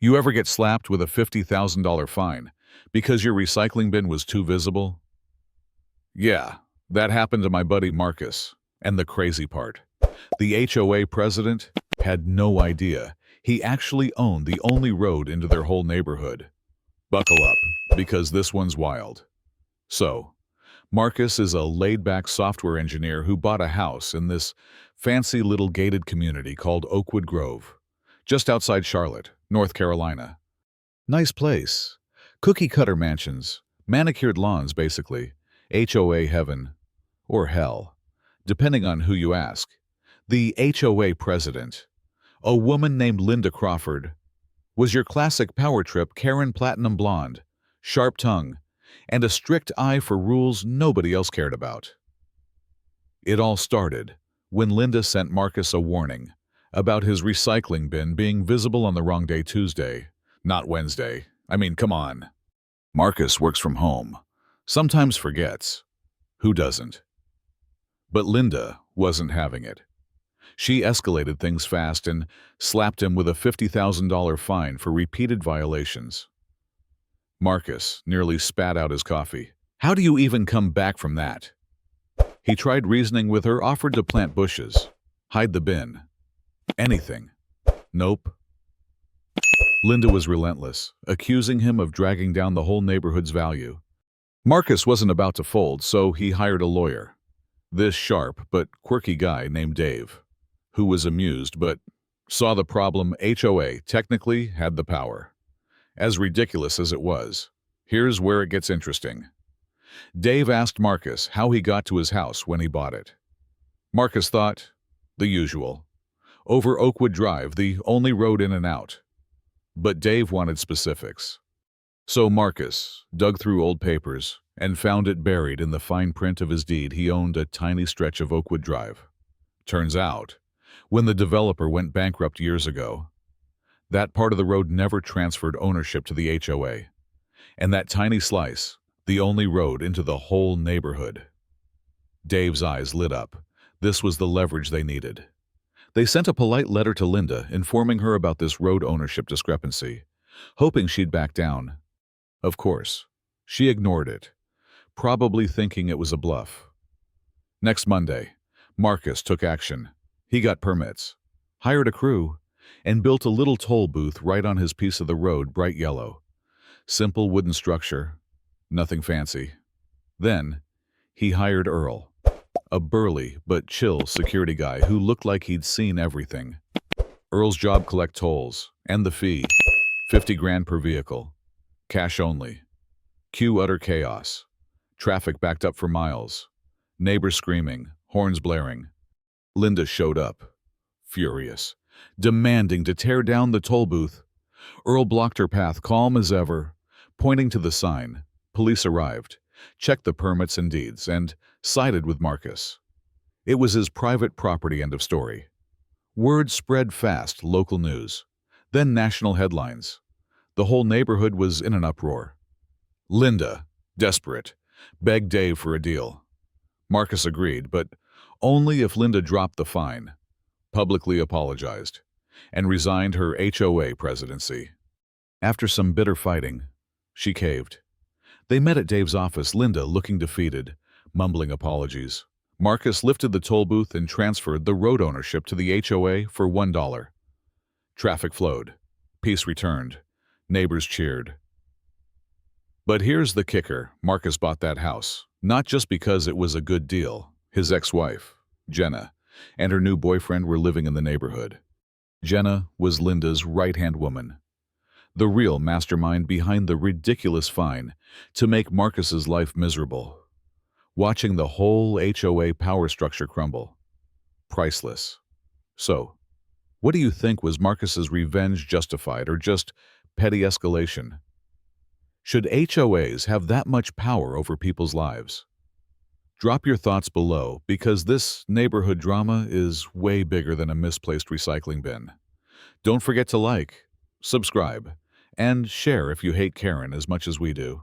You ever get slapped with a $50,000 fine because your recycling bin was too visible? Yeah, that happened to my buddy Marcus. And the crazy part, the HOA president had no idea he actually owned the only road into their whole neighborhood. Buckle up, because this one's wild. So, Marcus is a laid-back software engineer who bought a house in this fancy little gated community called Oakwood Grove, just outside Charlotte, North Carolina. Nice place. Cookie-cutter mansions, manicured lawns basically, HOA heaven, or hell, depending on who you ask. The HOA president, a woman named Linda Crawford, was your classic power trip Karen Platinum blonde, sharp tongue, and a strict eye for rules nobody else cared about. It all started when Linda sent Marcus a warning about his recycling bin being visible on the wrong day Tuesday, not Wednesday. I mean, come on. Marcus works from home, sometimes forgets. Who doesn't? But Linda wasn't having it. She escalated things fast and slapped him with a $50,000 fine for repeated violations. Marcus nearly spat out his coffee. How do you even come back from that? He tried reasoning with her, offered to plant bushes, hide the bin, anything. Nope. Linda was relentless, accusing him of dragging down the whole neighborhood's value. Marcus wasn't about to fold, so he hired a lawyer. This sharp but quirky guy named Dave, who was amused but saw the problem. HOA technically had the power. As ridiculous as it was, here's where it gets interesting. Dave asked Marcus how he got to his house when he bought it. Marcus thought, the usual. Over Oakwood Drive, the only road in and out. But Dave wanted specifics. So Marcus dug through old papers and found it buried in the fine print of his deed. He owned a tiny stretch of Oakwood Drive. Turns out, when the developer went bankrupt years ago, that part of the road never transferred ownership to the HOA. And that tiny slice, the only road into the whole neighborhood. Dave's eyes lit up. This was the leverage they needed. They sent a polite letter to Linda informing her about this road ownership discrepancy, hoping she'd back down. Of course, she ignored it, probably thinking it was a bluff. Next Monday, Marcus took action. He got permits, hired a crew, and built a little toll booth right on his piece of the road, bright yellow. Simple wooden structure, nothing fancy. Then, he hired Earl, a burly but chill security guy who looked like he'd seen everything. Earl's job: collect tolls, and the fee, 50 grand per vehicle. Cash only. Cue utter chaos. Traffic backed up for miles. Neighbors screaming, horns blaring. Linda showed up, furious, demanding to tear down the toll booth. Earl blocked her path, calm as ever, pointing to the sign. Police arrived, checked the permits and deeds, and sided with Marcus. It was his private property, end of story. Word spread fast, local news, then national headlines. The whole neighborhood was in an uproar. Linda, desperate, begged Dave for a deal. Marcus agreed, but only if Linda dropped the fine, publicly apologized, and resigned her HOA presidency. After some bitter fighting, she caved. They met at Dave's office, Linda looking defeated, mumbling apologies. Marcus lifted the toll booth and transferred the road ownership to the HOA for $1. Traffic flowed. Peace returned. Neighbors cheered. But here's the kicker. Marcus bought that house, not just because it was a good deal. His ex-wife, Jenna, and her new boyfriend were living in the neighborhood. Jenna was Linda's right-hand woman, the real mastermind behind the ridiculous fine to make Marcus's life miserable. Watching the whole HOA power structure crumble. Priceless. So, what do you think? Was Marcus's revenge justified or just petty escalation? Should HOAs have that much power over people's lives? Drop your thoughts below, because this neighborhood drama is way bigger than a misplaced recycling bin. Don't forget to like, subscribe, and share if you hate Karen as much as we do.